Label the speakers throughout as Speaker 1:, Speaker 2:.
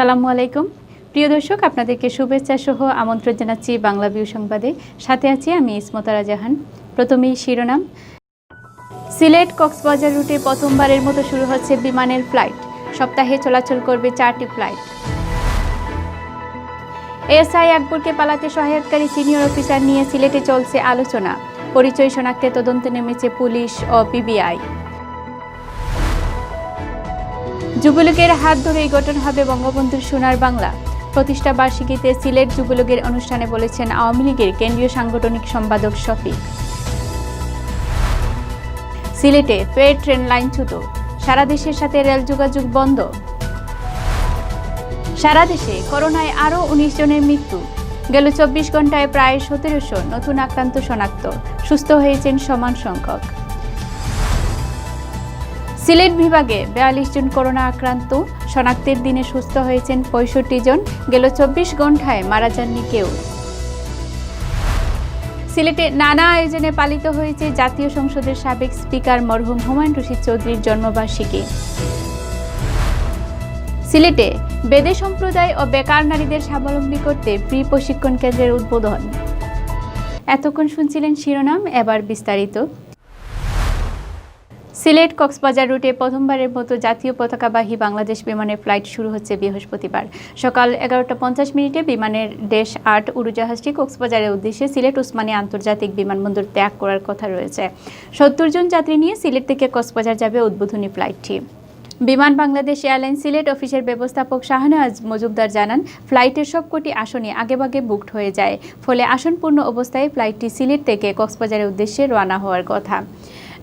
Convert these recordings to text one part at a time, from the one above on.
Speaker 1: আসসালামু আলাইকুম প্রিয় দর্শক, আপনাদেরকে শুভেচ্ছা সহ আমন্ত্রণ জানাচ্ছি বাংলাভিউ সংবাদে। সাথে আছি আমি ইসমতারা জাহান। প্রথমেই শিরোনাম। সিলেট কক্সবাজার রুটে প্রথমবারের মতো শুরু হচ্ছে বিমানের ফ্লাইট। সপ্তাহে চলাচল করবে 4টি ফ্লাইট। এসআই আকবরকে পালাতে সহায়তাকারী সিনিয়র অফিসার নিয়ে সিলেটে চলছে আলোচনা। পরিচয় শনাক্তে তদন্তে নেমেছে পুলিশ ও পিবিআই। যুবলীগের হাত ধরেই গঠন হবে বঙ্গবন্ধুর সোনার বাংলা। প্রতিষ্ঠা বার্ষিকীতে সিলেট যুবলীগের অনুষ্ঠানে বলেছেন আওয়ামী লীগের কেন্দ্রীয় সাংগঠনিক সম্পাদক শফিক। সিলেটে ফের ট্রেন লাইনচ্যুত। সারা দেশের সাথে রেল যোগাযোগ বন্ধ। সারা দেশে করোনায় আরও 19 জনের মৃত্যু। গেল 24 ঘন্টায় প্রায় 1700 নতুন আক্রান্ত শনাক্ত। সুস্থ হয়েছেন সমান সংখ্যক। সিলেট বিভাগে 42 জন করোনা আক্রান্ত। শনাক্তের দিনে সুস্থ হয়েছেন 65 জন। গেল 24 ঘন্টায় মারা যাননি কেউ। সিলেটে নানা আয়োজনে পালিত হয়েছে জাতীয় সংসদের সাবেক স্পিকার মরহুম হুমায়ুন রশিদ চৌধুরীর জন্মবার্ষিকী। সিলেটে বেদে সম্প্রদায় ও বেকার নারীদের স্বাবলম্বী করতে ফ্রি প্রশিক্ষণ কেন্দ্রের উদ্বোধন। এতক্ষণ শুনছিলেন শিরোনাম, এবার বিস্তারিত। সিলেট কক্সবাজার রুটে প্রথমবারের মতো জাতীয় পতাকাবাহী বাংলাদেশ বিমানের ফ্লাইট শুরু হচ্ছে বৃহস্পতিবার সকাল 11:50 বিমানের ড্যাশ 8 উড়োজাহাজটি কক্সবাজারের উদ্দেশ্যে সিলেট ওসমানী আন্তর্জাতিক বিমানবন্দর ত্যাগ করার কথা রয়েছে। 70 জন যাত্রী নিয়ে সিলেট থেকে কক্সবাজার যাবে উদ্বোধনী ফ্লাইটটি। বিমান বাংলাদেশ এয়ারলাইন্স সিলেট অফিসের ব্যবস্থাপক শাহনেওয়াজ মজুমদার জানান, ফ্লাইটের সবকটি আসনই আগেভাগে বুকড হয়ে যায়, ফলে আসনপূর্ণ অবস্থায় ফ্লাইটটি সিলেট থেকে কক্সবাজারের উদ্দেশ্যে রওনা হওয়ার কথা।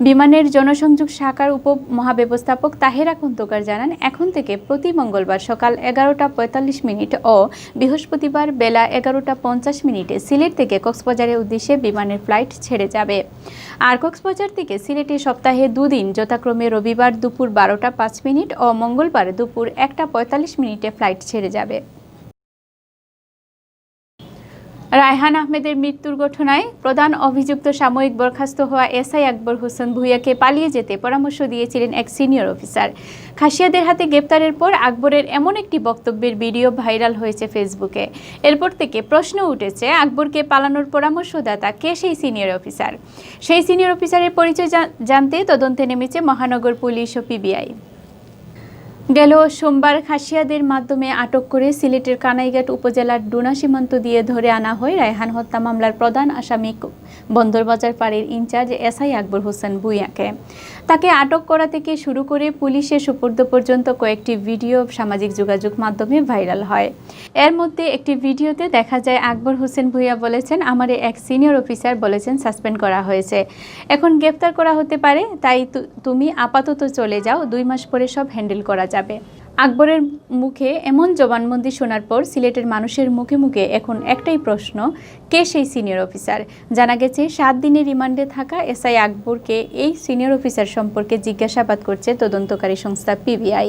Speaker 1: বিমানের জনসংযোগ শাখার উপমহাব্যবস্থাপক তাহেরা খন্দকার জানান, এখন থেকে প্রতি মঙ্গলবার সকাল 11:45 ও বৃহস্পতিবার বেলা 11:50 সিলেট থেকে কক্সবাজারের উদ্দেশ্যে বিমানের ফ্লাইট ছেড়ে যাবে। আর কক্সবাজার থেকে সিলেটে সপ্তাহে 2 দিন যথাক্রমে রবিবার দুপুর 12:05 ও মঙ্গলবার দুপুর 1:45 ফ্লাইট ছেড়ে যাবে। রায়হান আহমেদের মৃত্যুর ঘটনায় প্রধান অভিযুক্ত সাময়িক বরখাস্ত হওয়া এসআই আকবর হোসেন ভূঁইয়াকে পালিয়ে যেতে পরামর্শ দিয়েছিলেন এক সিনিয়র অফিসার। খাসিয়াদের হাতে গ্রেপ্তারের পর আকবরের এমন একটি বক্তব্যের ভিডিও ভাইরাল হয়েছে ফেসবুকে। এরপর থেকে প্রশ্ন উঠেছে, আকবরকে পালানোর পরামর্শদাতা কে সেই সিনিয়র অফিসার? সেই সিনিয়র অফিসারের পরিচয় জানতে তদন্তে নেমেছে মহানগর পুলিশ ও পিবিআই। গেল সোমবার খাসিয়াদের মাধ্যমে আটক করে সিলেটের কানাইঘাট উপজেলার ডুনা সীমান্ত দিয়ে ধরে আনা হয় রায়হান হত্যা মামলার প্রধান আসামি বন্দরবাজার ফাঁড়ির ইনচার্জ এসআই আকবর হোসেন ভূঁইয়াকে। তাকে আটক করা থেকে শুরু করে পুলিশের সুপর্দ পর্যন্ত কয়েকটি ভিডিও সামাজিক যোগাযোগ মাধ্যমে ভাইরাল হয়। এর মধ্যে একটি ভিডিওতে দেখা যায় আকবর হোসেন ভূঁইয়া বলেছেন, আমার এক সিনিয়র অফিসার বলেছেন সাসপেন্ড করা হয়েছে, এখন গ্রেপ্তার করা হতে পারে, তাই তুমি আপাতত চলে যাও, 2 মাস পরে সব হ্যান্ডেল করা যাবে। আকবরের মুখে এমন জবানবন্দি শোনার পর সিলেটের মানুষের মুখে মুখে এখন একটাই প্রশ্ন, কে সেই সিনিয়র অফিসার? জানা গেছে 7 দিনের রিমান্ডে থাকা এসআই আকবরকে এই সিনিয়র অফিসার সম্পর্কে জিজ্ঞাসাবাদ করছে তদন্তকারী সংস্থা পিবিআই।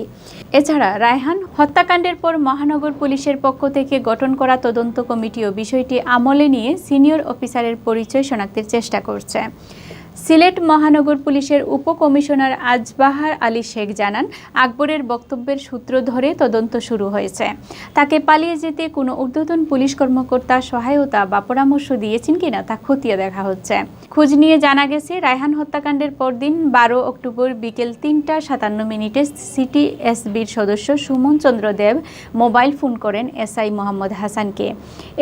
Speaker 1: এছাড়া রায়হান হত্যাকাণ্ডের পর মহানগর পুলিশের পক্ষ থেকে গঠন করা তদন্ত কমিটিও বিষয়টি আমলে নিয়ে সিনিয়র অফিসারের পরিচয় শনাক্তের চেষ্টা করছে। সিলেট মহানগর পুলিশের উপকমিশনার আজবাহার আলী শেখ জানান, আকবরের বক্তব্যের সূত্র ধরে তদন্ত শুরু হয়েছে। তাকে পালিয়ে যেতে কোনো ঊর্ধ্বতন পুলিশ কর্মকর্তা সহায়তা বা পরামর্শ দিয়েছেন কিনা তা খতিয়ে দেখা হচ্ছে। খোঁজ নিয়ে জানা গেছে, রায়হান হত্যাকাণ্ডের পরদিন 12 অক্টোবর বিকেল 3:57 সিটি এসবির সদস্য সুমন চন্দ্র দেব মোবাইল ফোন করেন এসআই মোহাম্মদ হাসানকে।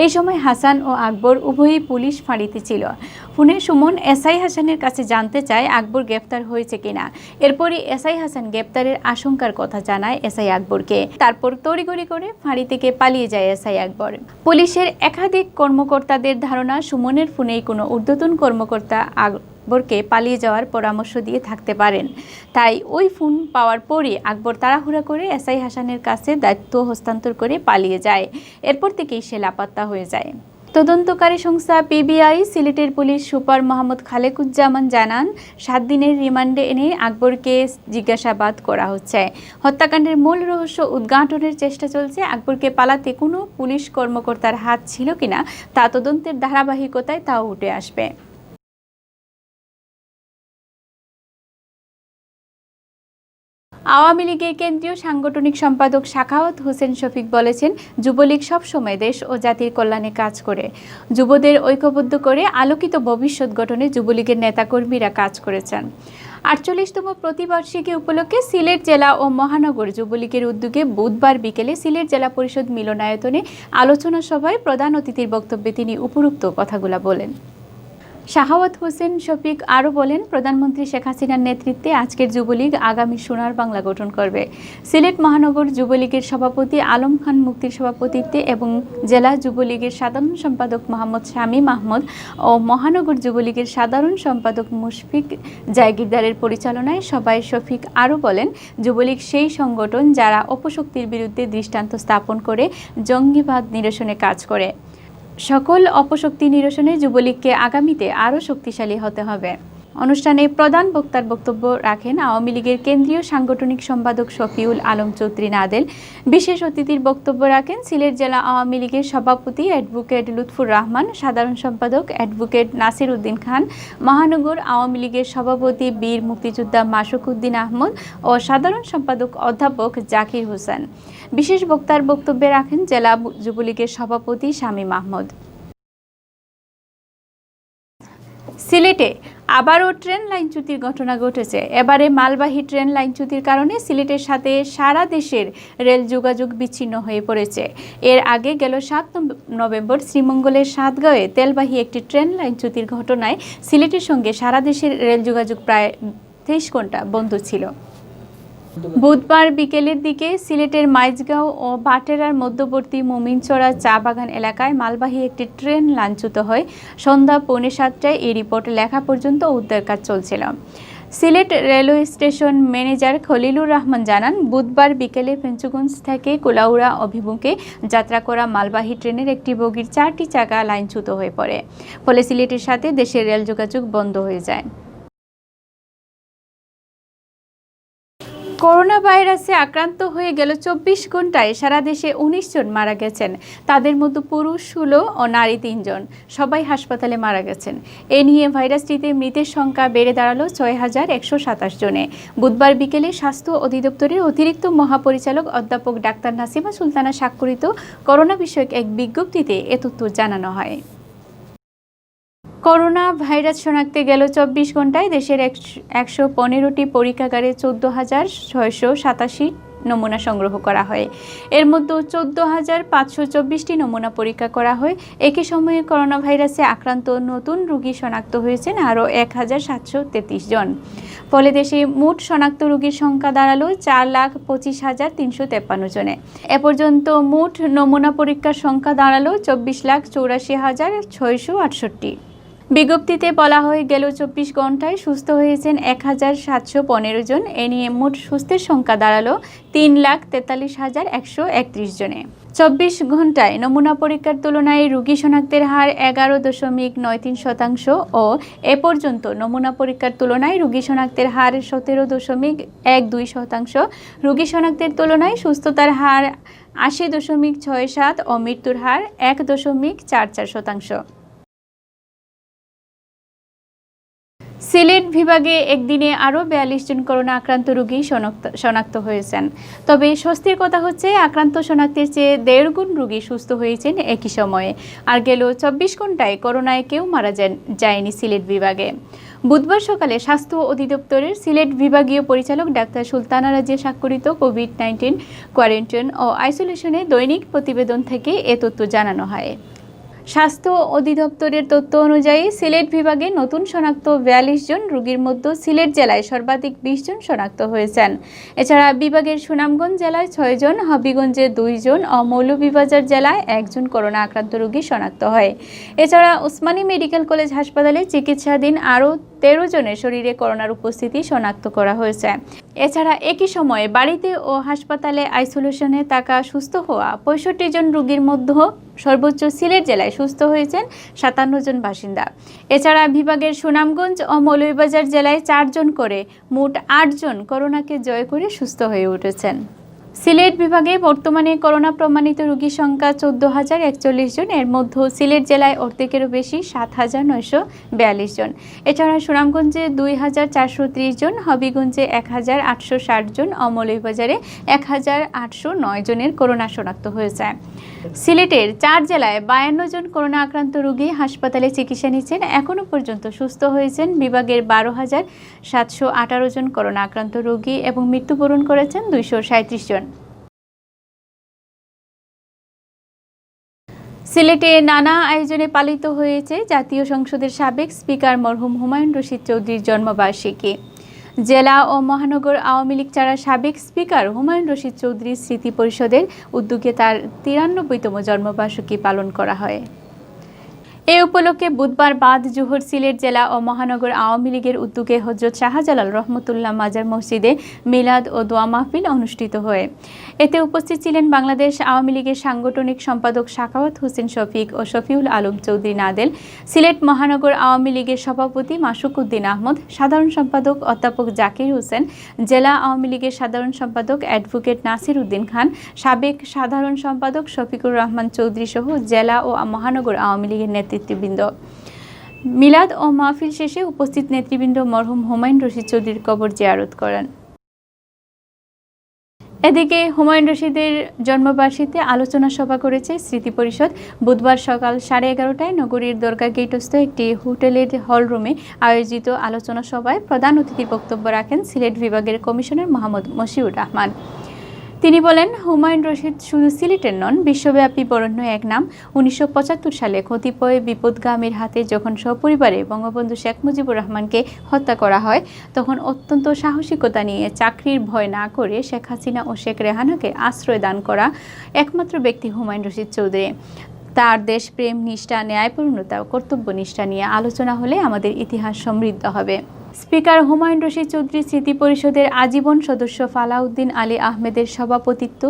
Speaker 1: এই সময় হাসান ও আকবর উভয়ই পুলিশ ফাঁড়িতে ছিল। ফোনে সুমন এসআই হাসানের কাছে জানতে চায় আকবর গ্রেফতার হয়েছে কিনা। এরপরই এসআই হাসান গ্রেফতারের আশঙ্কার কথা জানায় এসআই আকবরকে। তারপর তড়িঘড়ি করে ফাঁড়ি থেকে পালিয়ে যায় এসআই আকবর। পুলিশের একাধিক কর্মকর্তাদের ধারণা, সুমনের ফোনেই কোনো ঊর্ধ্বতন কর্মকর্তা আকবরকে পালিয়ে যাওয়ার পরামর্শ দিয়ে থাকতে পারেন। তাই ওই ফোন পাওয়ার পরই আকবর তাড়াহুড়া করে এসআই হাসানের কাছে দায়িত্ব হস্তান্তর করে পালিয়ে যায়। এরপর থেকেই সে লাপাত্তা হয়ে যায়। তদন্তকারী সংস্থা পিবিআই সিলেটের পুলিশ সুপার মোহাম্মদ খালেকুজ্জামান জানান, 7 দিনের রিমান্ডে এনে আকবরকে জিজ্ঞাসাবাদ করা হচ্ছে। হত্যাকাণ্ডের মূল রহস্য উদ্ঘাটনের চেষ্টা চলছে। আকবরকে পালাতে কোনো পুলিশ কর্মকর্তার হাত ছিল কিনা তা তদন্তের ধারাবাহিকতায় তাও উঠে আসবে। আওয়ামী লীগের কেন্দ্রীয় সাংগঠনিক সম্পাদক সাখাওয়াত হোসেন শফিক বলেছেন, যুবলীগ সবসময় দেশ ও জাতির কল্যাণে কাজ করে। যুবদের ঐক্যবদ্ধ করে আলোকিত ভবিষ্যৎ গঠনে যুবলীগের নেতাকর্মীরা কাজ করেছেন। ৪৮তম প্রতিবার্ষিকী উপলক্ষে সিলেট জেলা ও মহানগর যুবলীগের উদ্যোগে বুধবার বিকেলে সিলেট জেলা পরিষদ মিলনায়তনে আলোচনা সভায় প্রধান অতিথির বক্তব্যে তিনি উপরোক্ত কথাগুলো বলেন। সাখাওয়াত হোসেন শফিক আরও বলেন, প্রধানমন্ত্রী শেখ হাসিনার নেতৃত্বে আজকের যুবলীগ আগামী সোনার বাংলা গঠন করবে। সিলেট মহানগর যুবলীগের সভাপতি আলম খান মুক্তির সভাপতিত্বে এবং জেলা যুবলীগের সাধারণ সম্পাদক মোহাম্মদ শামীম আহমদ ও মহানগর যুবলীগের সাধারণ সম্পাদক মুশফিক জায়গিরদারের পরিচালনায় সভায় শফিক আরও বলেন, যুবলীগ সেই সংগঠন যারা অপশক্তির বিরুদ্ধে দৃষ্টান্ত স্থাপন করে জঙ্গিবাদ নিরসনে কাজ করে। সকল অপশক্তি নিরসনে যুবলীগকে আগামীতে আরও শক্তিশালী হতে হবে। অনুষ্ঠানে প্রধান বক্তার বক্তব্য রাখেন আওয়ামী লীগের কেন্দ্রীয় সাংগঠনিক সম্পাদক শফিউল আলম চৌধুরী নাদেল। বিশেষ অতিথির বক্তব্য রাখেন সিলেট জেলা আওয়ামী লীগের সভাপতি অ্যাডভোকেট লুৎফুর রহমান, সাধারণ সম্পাদক অ্যাডভোকেট নাসির উদ্দিন খান, মহানগর আওয়ামী লীগের সভাপতি বীর মুক্তিযোদ্ধা মাসুক উদ্দিন আহমদ ও সাধারণ সম্পাদক অধ্যাপক জাকির হোসেন। বিশেষ বক্তার বক্তব্যে রাখেন জেলা যুবলীগের সভাপতি শামীম আহমদ। সিলেটে আবারও ট্রেন লাইনচ্যুতির ঘটনা ঘটেছে। এবারে মালবাহী ট্রেন লাইনচ্যুতির কারণে সিলেটের সাথে সারা দেশের রেল যোগাযোগ বিচ্ছিন্ন হয়ে পড়েছে। এর আগে গেল ৭ নভেম্বর শ্রীমঙ্গলের সাতগাঁওয়ে তেলবাহী একটি ট্রেন লাইনচ্যুতির ঘটনায় সিলেটের সঙ্গে সারা দেশের রেল যোগাযোগ প্রায় ৩০ ঘন্টা বন্ধ ছিল। বুধবার বিকেলের দিকে সিলেটের মাইজগাঁও ও বাটেরার মধ্যবর্তী মোমিনচড়া চা বাগান এলাকায় মালবাহী একটি ট্রেন লাইনচ্যুত হয়। সন্ধ্যা 6:45টায় এই রিপোর্ট লেখা পর্যন্ত উদ্ধার কাজ চলছিল। Sylhet railway station manager Khalilur Rahman জানান, বুধবার বিকেলে ফেঞ্চুগঞ্জ থেকে কুলাউড়া অভিমুখে যাত্রা করা মালবাহী ট্রেনের একটি বগির 4টি চাকা লাইনচ্যুত হয়ে পড়ে। ফলে সিলেটের সাথে দেশের রেল যোগাযোগ বন্ধ হয়ে যায়। করোনা ভাইরাসে আক্রান্ত হয়ে গেল 24 ঘন্টায় সারা দেশে 19 জন মারা গেছেন। তাদের মধ্যে পুরুষ 16 ও নারী 3 জন। সবাই হাসপাতালে মারা গেছেন। এ নিয়ে ভাইরাসটিতে মৃতের সংখ্যা বেড়ে দাঁড়ালো 6127 জনে। বুধবার বিকেলে স্বাস্থ্য অধিদপ্তরের অতিরিক্ত মহাপরিচালক অধ্যাপক ডাক্তার নাসিমা সুলতানা স্বাক্ষরিত করোনা বিষয়ক এক বিজ্ঞপ্তিতে এ তথ্য জানানো হয়। করোনা ভাইরাস শনাক্তে গেল 24 ঘন্টায় দেশের 115টি পরীক্ষাগারে 14,687 নমুনা সংগ্রহ করা হয়। এর মধ্যে 14,524টি নমুনা পরীক্ষা করা হয়। একই সময়ে করোনা ভাইরাসে আক্রান্ত নতুন রোগী শনাক্ত হয়েছেন আরও 1,733 জন। ফলে দেশে মোট শনাক্ত রোগীর সংখ্যা দাঁড়ালো 4,25,353 জনে। এ পর্যন্ত মোট নমুনা পরীক্ষার সংখ্যা দাঁড়ালো 24,84,668। বিজ্ঞপ্তিতে বলা হয়, গেল 24 ঘন্টায় সুস্থ হয়েছেন 1,715 জন। এ নিয়ে মোট সুস্থের সংখ্যা দাঁড়ালো 3,43,131 জনে। 24 ঘন্টায় নমুনা পরীক্ষার তুলনায় রোগী শনাক্তের হার 11.93% ও এ পর্যন্ত নমুনা পরীক্ষার তুলনায় রোগী শনাক্তের হার 17.12%। রোগী শনাক্তের তুলনায় সুস্থতার হার 80.67 ও মৃত্যুর হার 1.44%। সিলেট বিভাগে একদিনে আরও 42 জন করোনা আক্রান্ত রোগী শনাক্ত হয়েছেন। তবে স্বস্তির কথা হচ্ছে, আক্রান্ত শনাক্তের চেয়ে 1.5 গুণ রোগী সুস্থ হয়েছেন একই সময়ে। আর গেল 24 ঘন্টায় করোনায় কেউ মারা যায়নি সিলেট বিভাগে। বুধবার সকালে স্বাস্থ্য অধিদপ্তরের সিলেট বিভাগীয় পরিচালক ডাক্তার সুলতানা রাজিয়া স্বাক্ষরিত কোভিড-19 কোয়ারেন্টাইন ও আইসোলেশনে দৈনিক প্রতিবেদন থেকে এ তথ্য জানানো হয়। স্বাস্থ্য অধিদপ্তরের তথ্য অনুযায়ী সিলেট বিভাগে নতুন শনাক্ত 42 জন রোগীর মধ্যে সিলেট জেলায় সর্বাধিক 20 জন শনাক্ত হয়েছেন। এছাড়া বিভাগের সুনামগঞ্জ জেলায় 6 জন, হবিগঞ্জে 2 জন ও মৌলভীবাজার জেলায় 1 জন করোনা আক্রান্ত রোগী শনাক্ত হয়। এছাড়া ওসমানী মেডিকেল কলেজ হাসপাতালে চিকিৎসাধীন আরও 13 জনের শরীরে করোনার উপস্থিতি শনাক্ত করা হয়েছে। এছাড়া একই সময়ে বাড়িতে ও হাসপাতালে আইসোলেশনে থাকা সুস্থ হওয়া 65 জন রোগীর মধ্যে সর্বোচ্চ সিলেট জেলায় সুস্থ হয়েছেন 57 জন বাসিন্দা। এছাড়া বিভাগের সুনামগঞ্জ ও মৌলভীবাজার জেলায় 4 জন করে মোট 8 জন করোনাকে জয় করে সুস্থ হয়ে উঠেছেন। সিলেট বিভাগে বর্তমানে করোনা প্রমাণিত রোগীর সংখ্যা 14,041 জন। এর মধ্যে সিলেট জেলায় অর্ধেকেরও বেশি 7,942 জন। এছাড়া সুনামগঞ্জে 2,430 জন, হবিগঞ্জে 1,860 জন ও মৌলভীবাজারে 1,809 জনের করোনা শনাক্ত হয়েছে। সিলেটের 4 জেলায় 52 জন করোনা আক্রান্ত রোগী হাসপাতালে চিকিৎসা নিচ্ছেন। এখনও পর্যন্ত সুস্থ হয়েছেন বিভাগের 12,718 জন করোনা আক্রান্ত রোগী এবং মৃত্যুবরণ করেছেন 237 জন। সিলেটে নানা আয়োজনে পালিত হয়েছে জাতীয় সংসদের সাবেক স্পিকার মরহুম হুমায়ুন রশিদ চৌধুরীর জন্মবার্ষিকী। জেলা ও মহানগর আওয়ামী লীগ ছাড়া সাবেক স্পিকার হুমায়ুন রশিদ চৌধুরী স্মৃতি পরিষদের উদ্যোগে তার 93তম জন্মবার্ষিকী পালন করা হয়। এ উপলক্ষে বুধবার বাদ জোহর সিলেট জেলা ও মহানগর আওয়ামী লীগের উদ্যোগে হযরত শাহজালাল রহমতুল্লাহ মাজার মসজিদে মিলাদ ও দোয়া মাহফিল অনুষ্ঠিত হয়। এতে উপস্থিত ছিলেন বাংলাদেশ আওয়ামী লীগের সাংগঠনিক সম্পাদক সাখাওয়াত হোসেন শফিক ও শফিউল আলম চৌধুরী নাদেল, সিলেট মহানগর আওয়ামী লীগের সভাপতি মাসুক উদ্দিন আহমদ, সাধারণ সম্পাদক অধ্যাপক জাকির হোসেন, জেলা আওয়ামী লীগের সাধারণ সম্পাদক অ্যাডভোকেট নাসির উদ্দিন খান, সাবেক সাধারণ সম্পাদক শফিকুর রহমান চৌধুরী সহ জেলা ও মহানগর আওয়ামী লীগের নেতৃবৃন্দ। মিলাদ ও মাহফিল শেষে উপস্থিত নেতৃবৃন্দ মরহুম হুমায়ুন রশিদ চৌধুরীর কবর জিয়ারত করেন। এদিকে হুমায়ুন রশিদের জন্মবার্ষিকীতে আলোচনা সভা করেছে স্মৃতি পরিষদ। বুধবার সকাল 11:30টায় নগরীর দরগা গেটস্থ একটি হোটেলের হলরুমে আয়োজিত আলোচনা সভায় প্রধান অতিথির বক্তব্য রাখেন সিলেট বিভাগের কমিশনার মোহাম্মদ মশিউর রহমান। তিনি বলেন, হুমায়ুন রশিদ শুধু সিলেটের নন, বিশ্বব্যাপী বরেণ্য এক নাম। 1975 সালে কতিপয় বিপদগামীর হাতে যখন সপরিবারে বঙ্গবন্ধু শেখ মুজিবুর রহমানকে হত্যা করা হয়, তখন অত্যন্ত সাহসিকতা নিয়ে চাকরির ভয় না করে শেখ হাসিনা ও শেখ রেহানাকে আশ্রয় দান করা একমাত্র ব্যক্তি হুমায়ুন রশিদ চৌধুরী। তার দেশপ্রেম, নিষ্ঠা, ন্যায়পূর্ণতা ও কর্তব্যনিষ্ঠা নিয়ে আলোচনা হলে আমাদের ইতিহাস সমৃদ্ধ হবে। স্পিকার হুমায়ুন রশিদ চৌধুরী স্মৃতি পরিষদের আজীবন সদস্য ফালাউদ্দিন আলী আহমেদের সভাপতিত্ব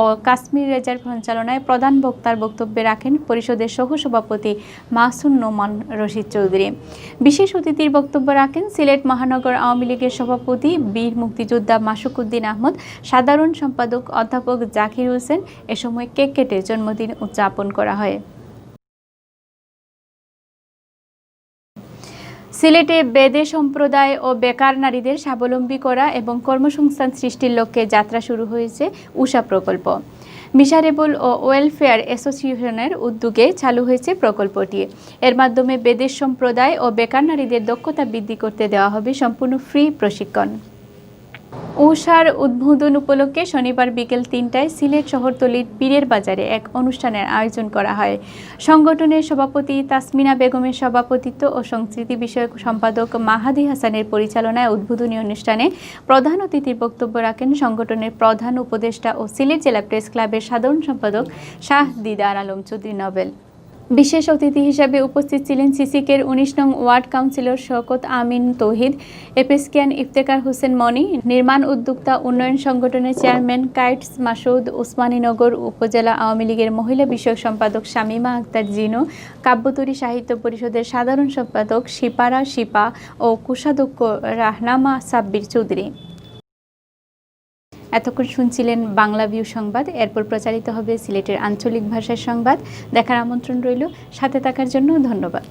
Speaker 1: ও কাশ্মীর রেজার সঞ্চালনায় প্রধান বক্তার বক্তব্যে রাখেন পরিষদের সহসভাপতি মাসুম নোমান রশিদ চৌধুরী। বিশেষ অতিথির বক্তব্য রাখেন সিলেট মহানগর আওয়ামী লীগের সভাপতি বীর মুক্তিযোদ্ধা মাসুক উদ্দিন আহমদ, সাধারণ সম্পাদক অধ্যাপক জাকির হোসেন। এ সময় কেক কেটে জন্মদিন উদযাপন করা হয়। সিলেটে বেদে সম্প্রদায় ও বেকার নারীদের স্বাবলম্বী করা এবং কর্মসংস্থান সৃষ্টির লক্ষ্যে যাত্রা শুরু হয়েছে উষা প্রকল্প। মিশারেবল ও ওয়েলফেয়ার অ্যাসোসিয়েশনের উদ্যোগে চালু হয়েছে প্রকল্পটি। এর মাধ্যমে বেদের সম্প্রদায় ও বেকার নারীদের দক্ষতা বৃদ্ধি করতে দেওয়া হবে সম্পূর্ণ ফ্রি প্রশিক্ষণ। উষার উদ্বোধন উপলক্ষে শনিবার বিকেল 3টায় সিলেট শহরতলির পীরের বাজারে এক অনুষ্ঠানের আয়োজন করা হয়। সংগঠনের সভাপতি তাসমিনা বেগমের সভাপতিত্ব ও সংস্কৃতি বিষয়ক সম্পাদক মাহাদি হাসানের পরিচালনায় উদ্বোধনী অনুষ্ঠানে প্রধান অতিথির বক্তব্য রাখেন সংগঠনের প্রধান উপদেষ্টা ও সিলেট জেলা প্রেস ক্লাবের সাধারণ সম্পাদক শাহ দিদার আলম চৌধুরী নোবেল। বিশেষ অতিথি হিসেবে উপস্থিত ছিলেন সিসিকের 19 নং ওয়ার্ড কাউন্সিলর শওকত আমিন তৌহিদ, এপিএসকিয়ান ইফতেখার হোসেন মনি, নির্মাণ উদ্যোক্তা উন্নয়ন সংগঠনের চেয়ারম্যান কাইটস মাসুদ, উসমানীনগর উপজেলা আওয়ামী লীগের মহিলা বিষয়ক সম্পাদক শামীমা আক্তার জিনু, কাব্যতরী সাহিত্য পরিষদের সাধারণ সম্পাদক শিপারা শিপা ও কোষাধ্যক্ষ রাহনামা সাব্বির চৌধুরী। এতক্ষণ শুনছিলেন বাংলাভিউ সংবাদ। এরপর প্রচারিত হবে সিলেটের আঞ্চলিক ভাষার সংবাদ। দেখার আমন্ত্রণ রইল। সাথে থাকার জন্য ধন্যবাদ।